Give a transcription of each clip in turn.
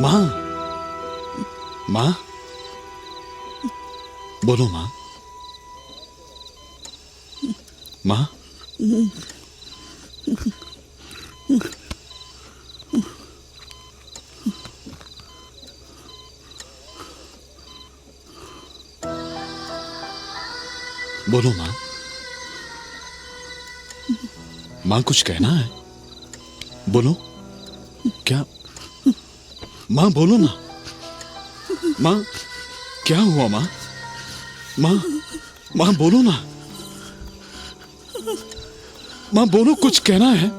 माँ, माँ, बोलो माँ, माँ, बोलो माँ, माँ कुछ कहना है? बोलो, क्या? माँ बोलो ना, माँ, क्या हुआ माँ? माँ, माँ बोलो ना, माँ बोलो, कुछ कहना है?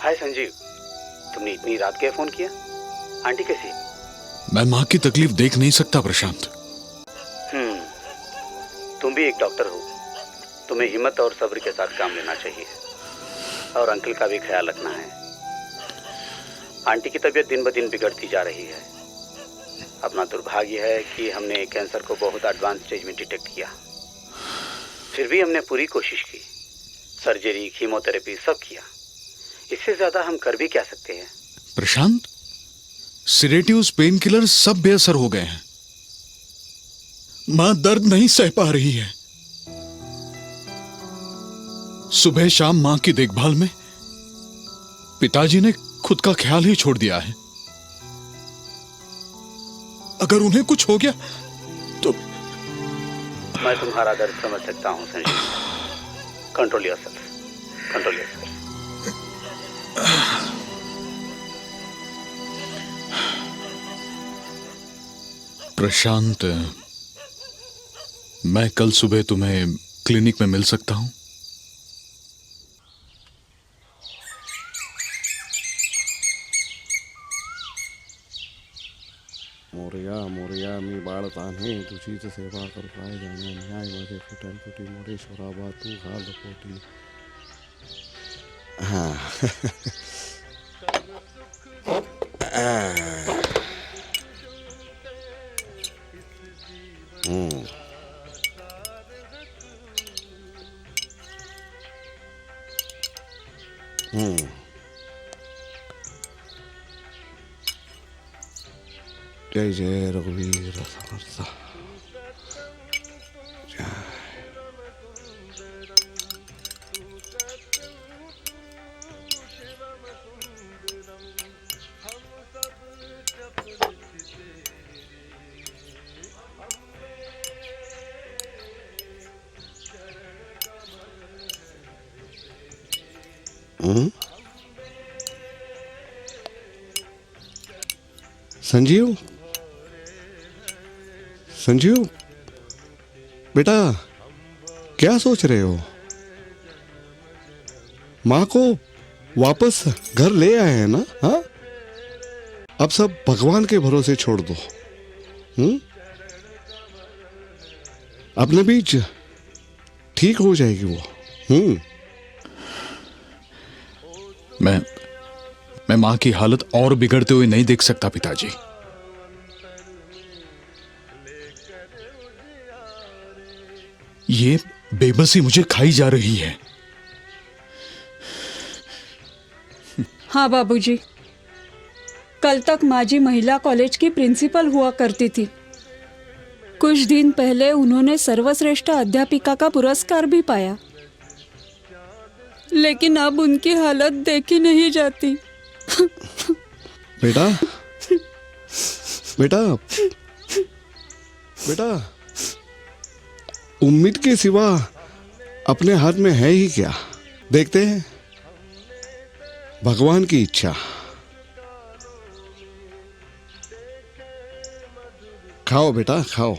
हाय संजीव, तुमने इतनी रात क्या फोन किया? आंटी कैसी है? मैं माँ की तकलीफ देख नहीं सकता प्रशांत। तुम भी एक डॉक्टर हो, तुम्हें हिम्मत और सब्र के साथ काम लेना चाहिए और अंकल का भी ख्याल रखना है। आंटी की तबीयत दिन ब दिन बिगड़ती जा रही है। अपना दुर्भाग्य है कि हमने कैंसर को बहुत एडवांस स्टेज में डिटेक्ट किया। फिर भी हमने पूरी कोशिश की, सर्जरी, कीमोथेरेपी सब किया। इससे ज्यादा हम कर भी क्या सकते हैं? प्रशांत, सिडेटिव्स, पेन किलर सब बेअसर हो गए हैं। मां दर्द नहीं सह पा रही है। सुबह शाम मां की देखभाल में पिताजी ने खुद का ख्याल ही छोड़ दिया है। अगर उन्हें कुछ हो गया तो मैं तुम्हारा दर्द समझ सकता हूं Sanjeev. Control yourself, control yourself. Prashant, मैं कल सुबह तुम्हें क्लिनिक में मिल सकता हूं? मोरया मोरया मी बाळताने तुझीच सेवा करताय जाणे न्याय मध्ये फुटन फुटी मोरेश्वरा बा तू घाल पोटी. हां. जय जय रघुवीर समर्थ. संजीव, संजीव बेटा, क्या सोच रहे हो? माँ को वापस घर ले आए हैं ना? हाँ, अब सब भगवान के भरोसे छोड़ दो. अपने बीच ठीक हो जाएगी वो. मैं मां की हालत और बिगड़ते हुए नहीं देख सकता पिताजी। ये बेबसी मुझे खाई जा रही है। हाँ बाबूजी, कल तक माजी महिला कॉलेज की प्रिंसिपल हुआ करती थी। कुछ दिन पहले उन्होंने सर्वश्रेष्ठ अध्यापिका का पुरस्कार भी पाया, लेकिन अब उनकी हालत देखी नहीं जाती। बेटा, बेटा, बेटा, उम्मीद के सिवा अपने हाथ में है ही क्या? देखते हैं, भगवान की इच्छा। खाओ बेटा, खाओ।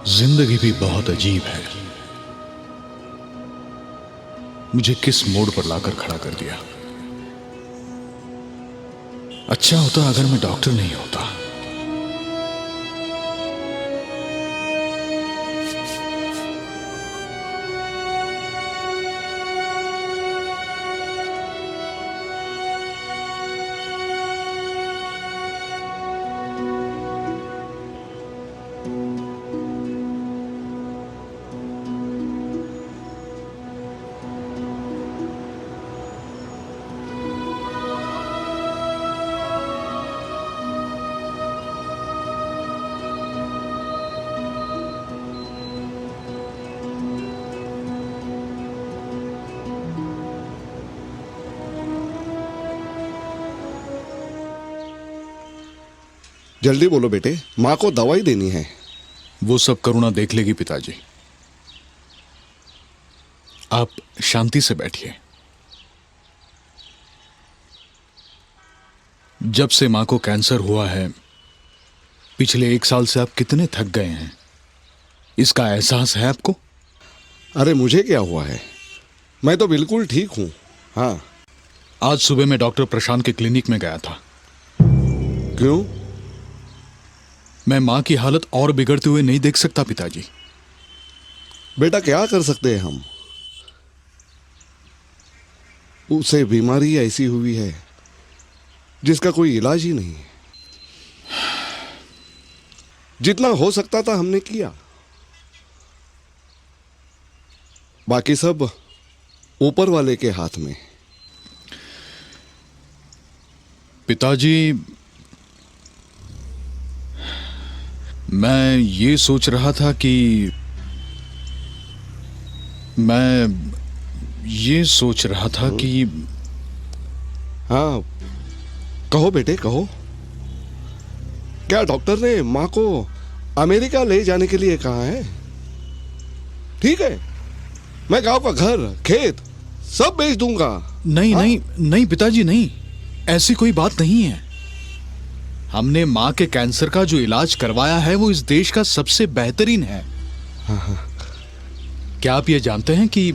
जिंदगी भी बहुत अजीब है, मुझे किस मोड़ पर लाकर खड़ा कर दिया। अच्छा होता अगर मैं डॉक्टर नहीं होता। जल्दी बोलो बेटे, माँ को दवाई देनी है। वो सब करुणा देख लेगी पिताजी, आप शांति से बैठिए। जब से मां को कैंसर हुआ है, पिछले 1 साल से आप कितने थक गए हैं, इसका एहसास है आपको? अरे मुझे क्या हुआ है, मैं तो बिल्कुल ठीक हूँ। हाँ। आज सुबह मैं डॉक्टर प्रशांत के क्लिनिक में गया था। क्यों? मैं मां की हालत और बिगड़ते हुए नहीं देख सकता पिताजी। बेटा क्या कर सकते हैं हम, उसे बीमारी ऐसी हुई है जिसका कोई इलाज ही नहीं है। जितना हो सकता था हमने किया, बाकी सब ऊपर वाले के हाथ में। पिताजी, मैं ये सोच रहा था कि हाँ, कहो बेटे कहो। क्या डॉक्टर ने माँ को अमेरिका ले जाने के लिए कहा है? ठीक है, मैं गांव का घर, खेत सब बेच दूंगा। नहीं हाँ? नहीं नहीं पिताजी, नहीं, ऐसी कोई बात नहीं है। हमने मां के कैंसर का जो इलाज करवाया है वो इस देश का सबसे बेहतरीन है। क्या आप ये जानते हैं कि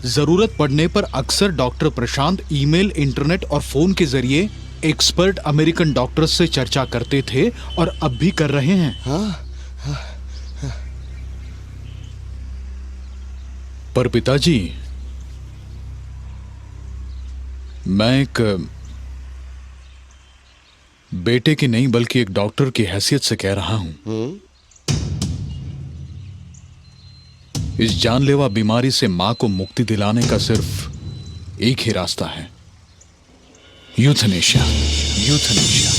जरूरत पड़ने पर अक्सर डॉक्टर प्रशांत ईमेल, इंटरनेट और फोन के जरिए एक्सपर्ट अमेरिकन डॉक्टर्स से चर्चा करते थे और अब भी कर रहे हैं। पर पिताजी, मैं एक बेटे की नहीं बल्कि एक डॉक्टर की हैसियत से कह रहा हूं, इस जानलेवा बीमारी से मां को मुक्ति दिलाने का सिर्फ एक ही रास्ता है, यूथनेशिया। Euthanasia,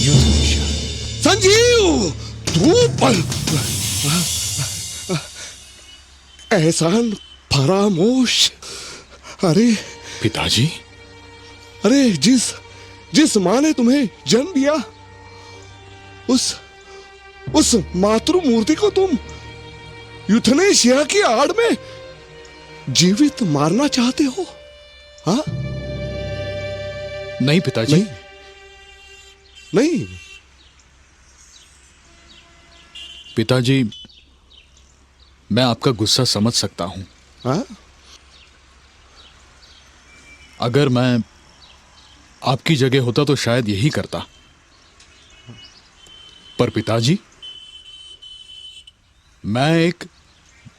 euthanasia. संजीव, तू पर एहसान फरामोश। अरे पिताजी, अरे जिस माँ ने तुम्हें जन्म दिया, उस मातृ मूर्ति को तुम यूथनेशिया की आड़ में जीवित मारना चाहते हो? हाँ? नहीं पिताजी, नहीं। पिताजी, मैं आपका गुस्सा समझ सकता हूं। हाँ? अगर मैं आपकी जगह होता तो शायद यही करता। पर पिताजी, मैं एक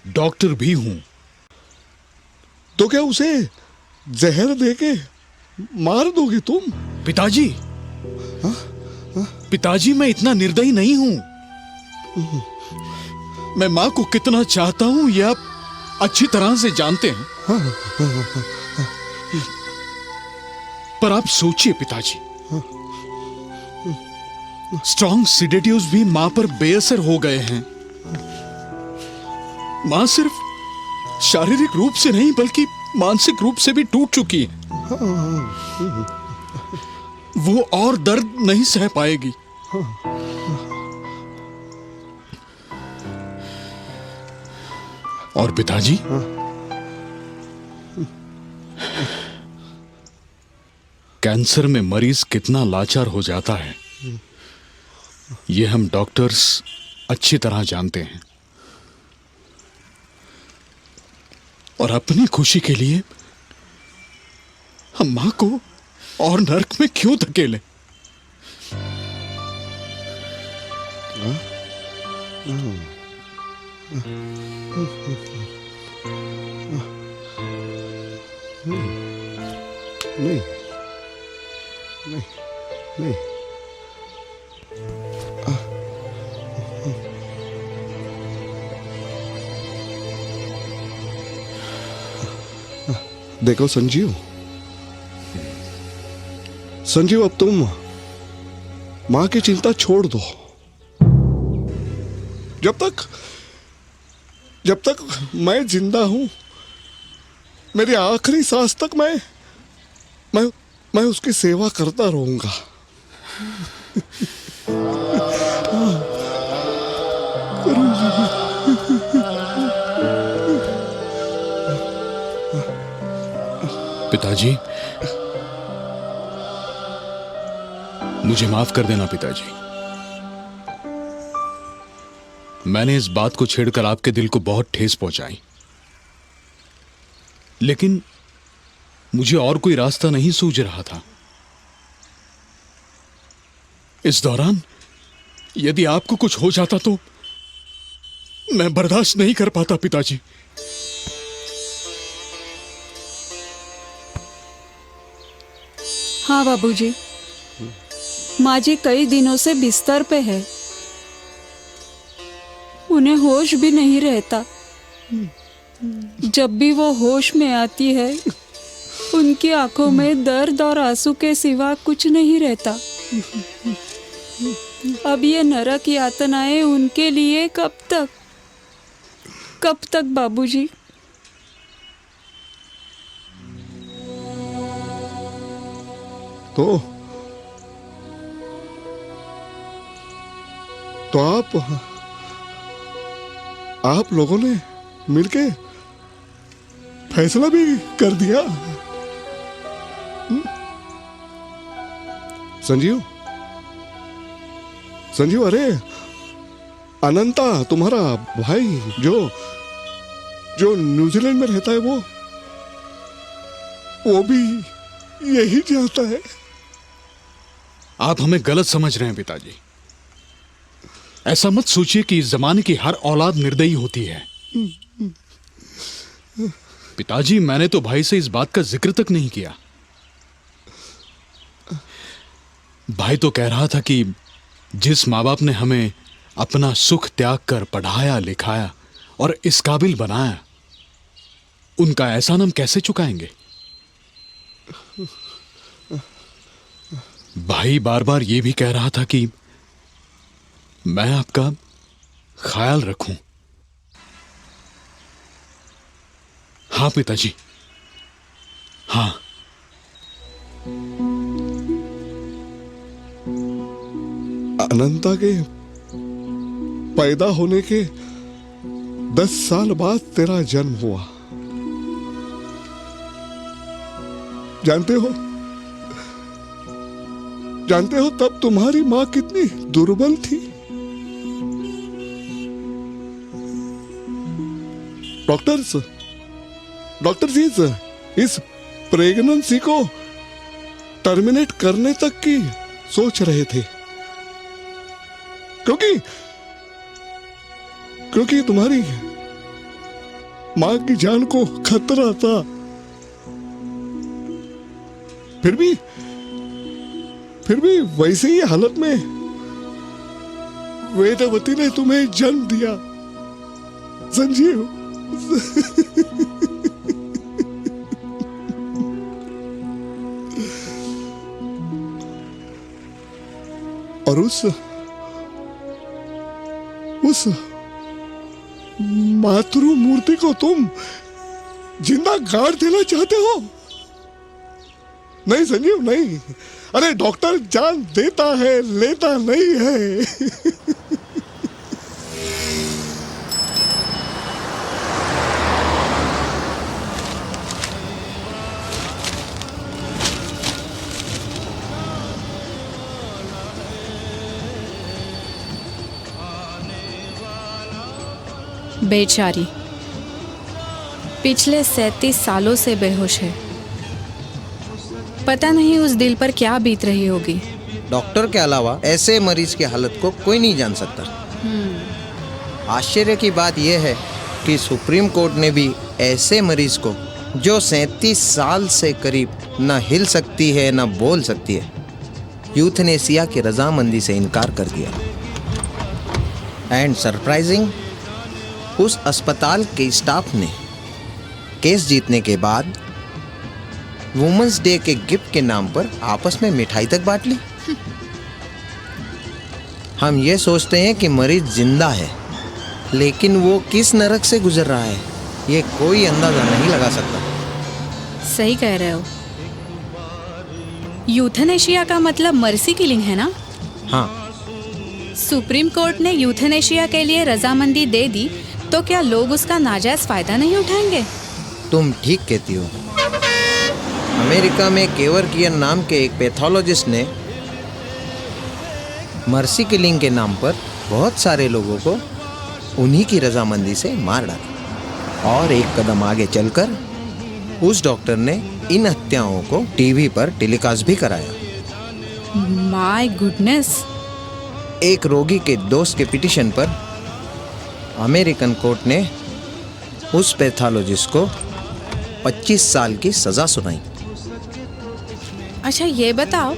डॉक्टर भी हूं। तो क्या उसे जहर देके मार दोगे तुम? पिताजी, पिताजी, मैं इतना निर्दयी नहीं हूं। मैं मां को कितना चाहता हूं यह आप अच्छी तरह से जानते हैं। पर आप सोचिए पिताजी, स्ट्रॉन्ग सिडेटिव्स भी मां पर बेअसर हो गए हैं। मां सिर्फ शारीरिक रूप से नहीं बल्कि मानसिक रूप से भी टूट चुकी है। वो और दर्द नहीं सह पाएगी। और पिताजी, कैंसर में मरीज कितना लाचार हो जाता है ये हम डॉक्टर्स अच्छी तरह जानते हैं, और अपनी खुशी के लिए हम मां को और नर्क में क्यों धकेले? नहीं नहीं नहीं। देखो संजीव, संजीव अब तुम मां की चिंता छोड़ दो। जब तक मैं जिंदा हूं, मेरी आखिरी सांस तक मैं उसकी सेवा करता रहूंगा। पिताजी, मुझे माफ कर देना पिताजी। मैंने इस बात को छेड़कर आपके दिल को बहुत ठेस पहुंचाई, लेकिन मुझे और कोई रास्ता नहीं सूझ रहा था। इस दौरान यदि आपको कुछ हो जाता तो मैं बर्दाश्त नहीं कर पाता पिताजी। हाँ बाबूजी, माँ जी कई दिनों से बिस्तर पे है, उन्हें होश भी नहीं रहता। जब भी वो होश में आती है, उनकी आंखों में दर्द और आंसू के सिवा कुछ नहीं रहता। अब ये नरक यातनाएं उनके लिए कब तक बाबूजी? तो आप लोगों ने मिलके फैसला भी कर दिया। संजीव, अरे अनंता तुम्हारा भाई जो न्यूजीलैंड में रहता है, वो भी यही चाहता है। आप हमें गलत समझ रहे हैं पिताजी। ऐसा मत सोचिए कि इस जमाने की हर औलाद निर्दयी होती है। पिताजी, मैंने तो भाई से इस बात का जिक्र तक नहीं किया। भाई तो कह रहा था कि जिस माँ बाप ने हमें अपना सुख त्याग कर पढ़ाया लिखाया और इस काबिल बनाया, उनका एहसान हम कैसे चुकाएंगे। भाई बार बार ये भी कह रहा था कि मैं आपका ख्याल रखूं। हाँ पिताजी, हाँ। अनंता के पैदा होने के 10 साल बाद तेरा जन्म हुआ। जानते हो तब तुम्हारी मां कितनी दुर्बल थी। डॉक्टर्स इस प्रेगनेंसी को टर्मिनेट करने तक की सोच रहे थे, क्योंकि तुम्हारी मां की जान को खतरा था। फिर भी वैसे ही हालत में वेदवती ने तुम्हें जन्म दिया। संजीव, और उस मातृ मूर्ति को तुम जिंदा गाड़ देना चाहते हो? नहीं संजीव, नहीं। अरे डॉक्टर जान देता है, लेता नहीं है। बेचारी पिछले 37 सालों से बेहोश है। पता नहीं उस दिल पर क्या बीत रही होगी। डॉक्टर के अलावा ऐसे मरीज की हालत को कोई नहीं जान सकता। आश्चर्य की बात यह है कि सुप्रीम कोर्ट ने भी ऐसे मरीज को जो 37 साल से करीब न हिल सकती है न बोल सकती है, यूथनेसिया की रजामंदी से इनकार कर दिया। एंड सरप्राइजिंग, उस अस्पताल के स्टाफ ने केस जीतने के बाद वुमेंस डे के गिफ्ट के नाम पर आपस में मिठाई तक बांट ली। हम ये सोचते हैं कि मरीज जिंदा है, लेकिन वो किस नरक से गुजर रहा है ये कोई अंदाजा नहीं लगा सकता। सही कह रहे हो। यूथनेशिया का मतलब मर्सी किलिंग है ना? हाँ, सुप्रीम कोर्ट ने यूथनेशिया के लिए रजामंदी दे दी, तो क्या लोग उसका नाजायज फायदा नहीं उठाएंगे? तुम ठीक कहती हो। अमेरिका में केवरकियन नाम के एक पैथोलॉजिस्ट ने मर्सी किलिंग के नाम पर बहुत सारे लोगों को उन्हीं की रजामंदी से मार डाला। और एक कदम आगे चलकर उस डॉक्टर ने इन हत्याओं को टीवी पर टेलीकास्ट भी कराया। My goodness. एक रोगी के दोस्त के पिटीशन पर अमेरिकन कोर्ट ने उस पैथोलॉजिस्ट को 25 साल की सजा सुनाई। अच्छा ये बताओ,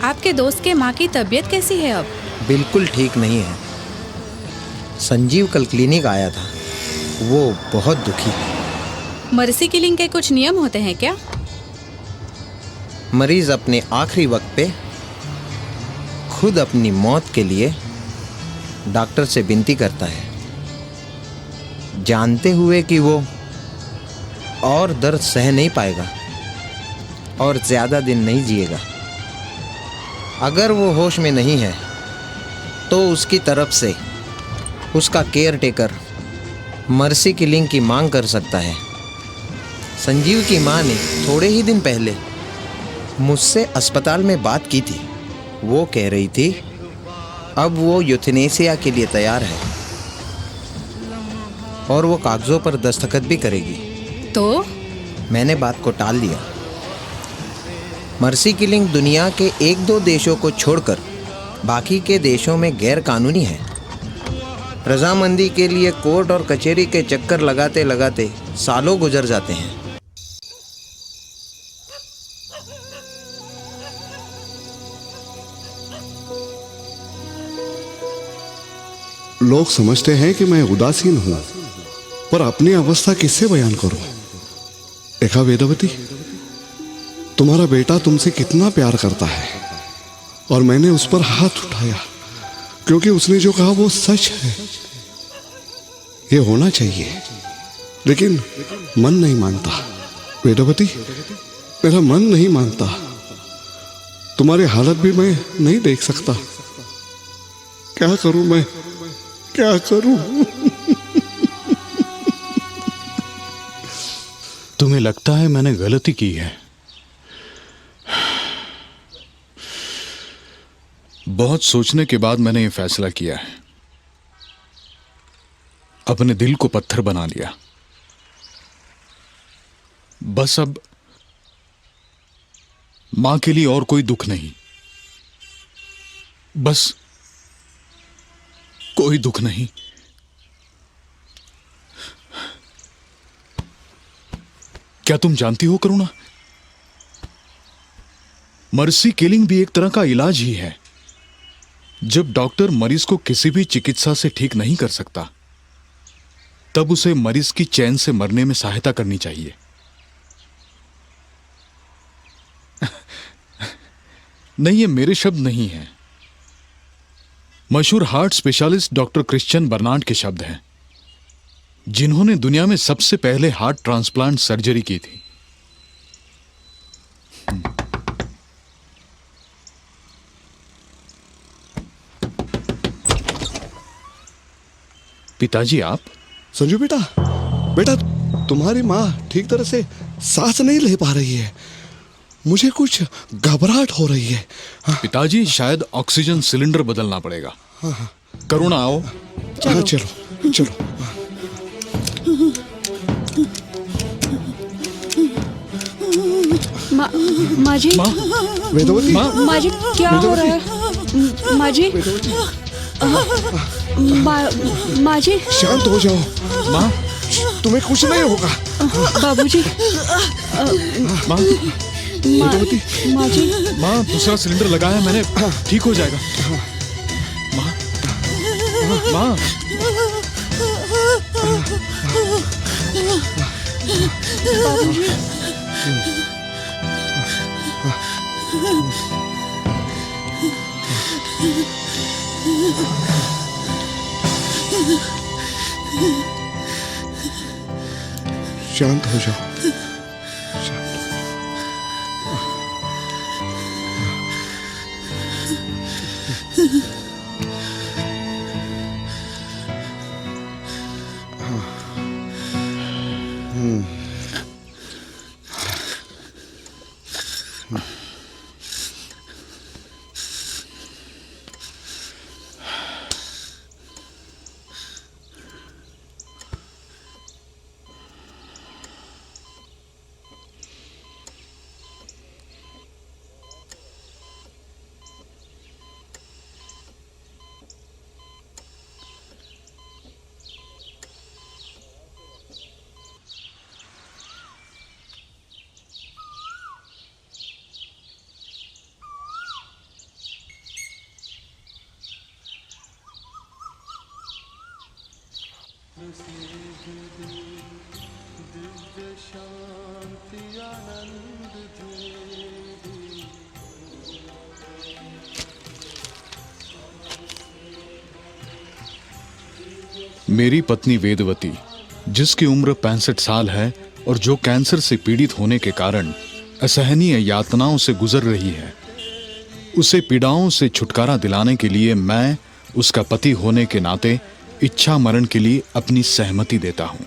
आपके दोस्त के माँ की तबीयत कैसी है अब? बिल्कुल ठीक नहीं है। संजीव कल क्लिनिक आया था, वो बहुत दुखी है। मर्सी किलिंग के कुछ नियम होते हैं क्या? मरीज अपने आखिरी वक्त पे खुद अपनी मौत के लिए डॉक्टर से विनती करता है, जानते हुए कि वो और दर्द सह नहीं पाएगा और ज़्यादा दिन नहीं जिएगा। अगर वो होश में नहीं है तो उसकी तरफ से उसका केयर टेकर मर्सी किलिंग की मांग कर सकता है। संजीव की माँ ने थोड़े ही दिन पहले मुझसे अस्पताल में बात की थी। वो कह रही थी अब वो यूथनेसिया के लिए तैयार है और वो कागजों पर दस्तखत भी करेगी। तो मैंने बात को टाल दिया। मर्सी किलिंग दुनिया के 1-2 देशों को छोड़कर बाकी के देशों में गैर कानूनी है। रजामंदी के लिए कोर्ट और कचहरी के चक्कर लगाते लगाते सालों गुजर जाते हैं। लोग समझते हैं कि मैं उदासीन हूं, पर अपनी अवस्था किससे बयान करूं? देखा वेदवती, तुम्हारा बेटा तुमसे कितना प्यार करता है और मैंने उस पर हाथ उठाया क्योंकि उसने जो कहा वो सच है। ये होना चाहिए, लेकिन मन नहीं मानता। वेदवती, मेरा मन नहीं मानता। तुम्हारी हालत भी मैं नहीं देख सकता। क्या करूं मैं, क्या करूं? तुम्हें लगता है मैंने गलती की है? बहुत सोचने के बाद मैंने ये फैसला किया है। अपने दिल को पत्थर बना लिया। बस अब मां के लिए और कोई दुख नहीं, बस कोई दुख नहीं। क्या तुम जानती हो करुणा, मर्सी किलिंग भी एक तरह का इलाज ही है। जब डॉक्टर मरीज को किसी भी चिकित्सा से ठीक नहीं कर सकता, तब उसे मरीज की चैन से मरने में सहायता करनी चाहिए। नहीं, ये मेरे शब्द नहीं हैं। मशहूर heart specialist doctor Christian Barnard के शब्द हैं, जिन्होंने दुनिया में सबसे पहले हार्ट ट्रांसप्लांट सर्जरी की थी। पिताजी आप? संजू बेटा, बेटा तुम्हारी माँ ठीक तरह से सांस नहीं ले पा रही है। मुझे कुछ घबराहट हो रही है। हाँ। पिताजी शायद ऑक्सीजन सिलेंडर बदलना पड़ेगा। करुणा आओ। हाँ, चलो चलो। माजी माँ वेदवती माँ माजी क्या हो रहा है माजी माजी शांत हो जाओ, माँ तुम्हें कुछ नहीं होगा। बाबूजी माँ माजी माँ दूसरा सिलेंडर लगाया मैंने, ठीक हो जाएगा। माँ माँ बाबूजी शांत हो जाओ, शांत हो। मेरी पत्नी वेदवती, जिसकी उम्र 65 साल है और जो कैंसर से पीड़ित होने के कारण असहनीय यातनाओं से गुजर रही है, उसे पीड़ाओं से छुटकारा दिलाने के लिए मैं उसका पति होने के नाते इच्छा मरण के लिए अपनी सहमति देता हूं।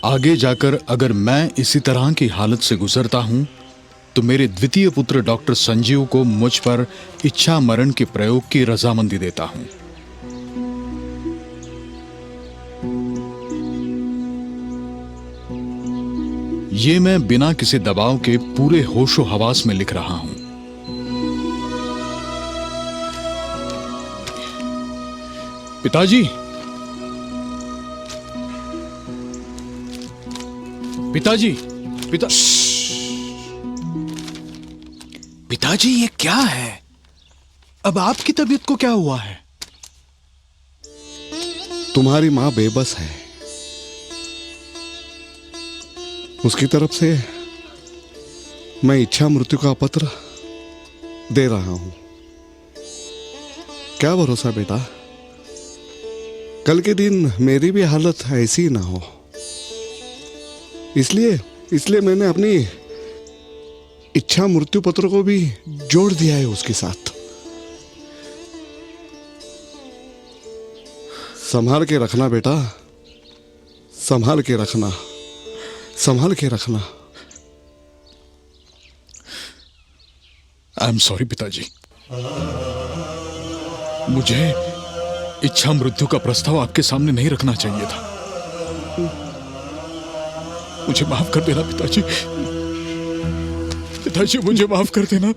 आगे जाकर अगर मैं इसी तरह की हालत से गुजरता हूं तो मेरे द्वितीय पुत्र डॉक्टर संजीव को मुझ पर इच्छा मरण के प्रयोग की रजामंदी देता हूं। ये मैं बिना किसी दबाव के पूरे होशो हवास में लिख रहा हूं। पिताजी, पिताजी, पिताजी, ये क्या है? अब आपकी तबीयत को क्या हुआ है? तुम्हारी मां बेबस है, उसकी तरफ से मैं इच्छा मृत्यु का पत्र दे रहा हूं। क्या भरोसा बेटा, कल के दिन मेरी भी हालत ऐसी ना हो, इसलिए मैंने अपनी इच्छा मृत्यु पत्र को भी जोड़ दिया है उसके साथ। संभाल के रखना बेटा, संभाल के रखना, संभाल के रखना। आई एम सॉरी पिताजी, मुझे इच्छा मृत्यु का प्रस्ताव आपके सामने नहीं रखना चाहिए था। मुझे माफ कर देना पिताजी, पिताजी मुझे माफ कर देना।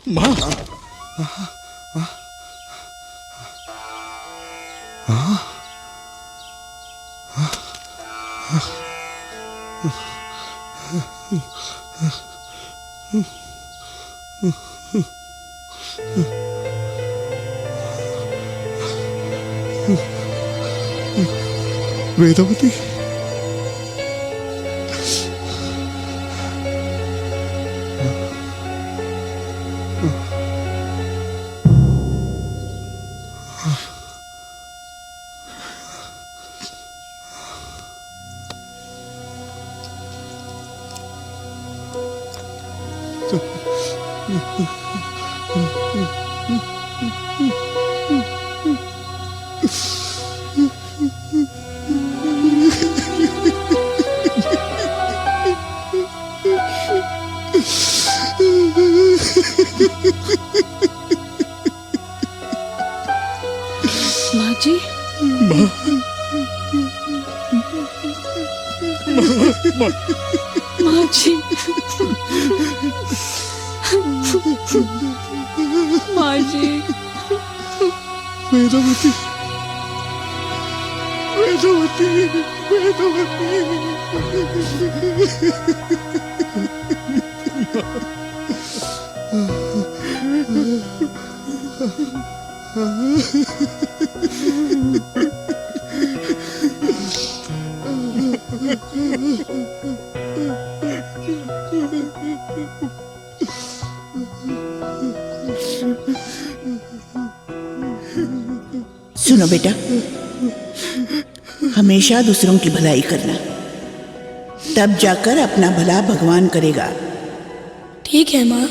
माँ, वेदवती, माँ जी, माँ जी, माँ जी, वेदवती, वेदवती, वेदवती। सुनो बेटा, हमेशा दूसरों की भलाई करना, तब जाकर अपना भला भगवान करेगा। ठीक है माँ।